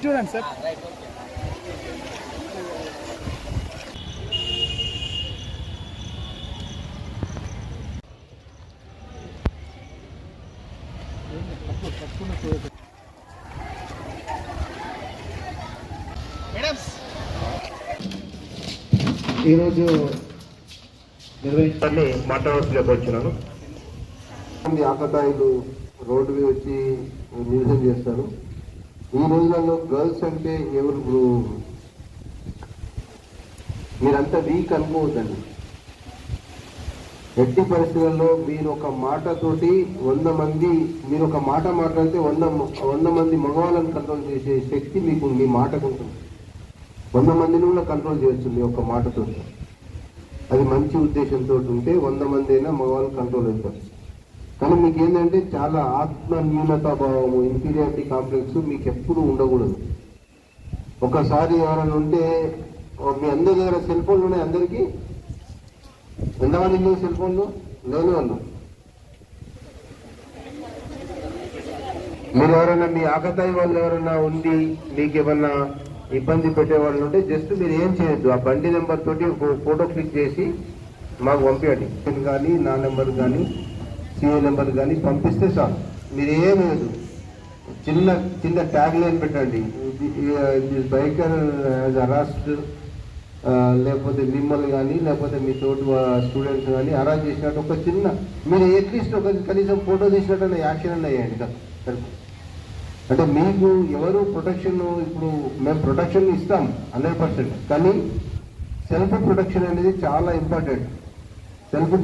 చూడండి సార్. ఈరోజు నిర్వహించాలని మాట్లాడవలసిలోకి వచ్చినాను. ఆకతాయిలు రోడ్డు మీద వచ్చి నిరసన చేస్తారు. ఈ రోజులలో గర్ల్స్ అంటే ఎవరు మీరంతా వీక్ అనుకోవద్దండి. ఎట్టి పరిస్థితుల్లో మీరు ఒక మాటతోటి 100 మంది, మీరు ఒక మాట మాట్లాడితే 100 మంది మగవాళ్ళని కంట్రోల్ చేసే శక్తి మీకు మీ మాటకు ఉంటుంది. 100 మందిని కూడా కంట్రోల్ చేయొచ్చు మీ ఒక మాటతో. అది మంచి ఉద్దేశంతో ఉంటే 100 మంది అయినా మగవాళ్ళు కంట్రోల్ అవుతారు. కానీ మీకు ఏంటంటే చాలా ఆత్మ న్యూనతాభావము, ఇన్ఫీరియారిటీ కాంప్లెక్స్ మీకు ఎప్పుడు ఉండకూడదు. ఒకసారి ఎవరైనా ఉంటే మీ అందరి దగ్గర సెల్ ఫోన్లు ఉన్నాయి. అందరికీ ఎంతమంది లేవు సెల్ ఫోన్లు? లేని వాళ్ళు మీరు ఎవరైనా మీ ఆకతాయి వాళ్ళు ఎవరైనా ఉండి మీకు ఏమన్నా ఇబ్బంది పెట్టే వాళ్ళు ఉంటే జస్ట్ మీరు ఏం చేయొద్దు, ఆ బండి నెంబర్ తోటి ఫోటో క్లిక్ చేసి మాకు పంపించండి. కానీ నా నెంబర్ కానీ సిఏ నెంబర్ కానీ పంపిస్తే చాలు. మీరు ఏం లేదు, చిన్న ట్యాగ్ లైన్ పెట్టండి, బైకర్ యాజ్ అరెస్ట్, లేకపోతే మిమ్మల్ని కానీ లేకపోతే మీ తోటి స్టూడెంట్స్ కానీ అరెస్ట్ చేసినట్టు ఒక చిన్న మీరు అట్లీస్ట్ ఒక కనీసం ఫోటో తీసినట్టు యాక్షన్ అన్న అయ్యండి కదా. అంటే మీకు ఎవరు ప్రొటెక్షన్, ఇప్పుడు మేము ప్రొటెక్షన్ ఇస్తాం 100%, కానీ సెల్ఫ్ ప్రొటెక్షన్ అనేది చాలా ఇంపార్టెంట్. సెల్ఫ్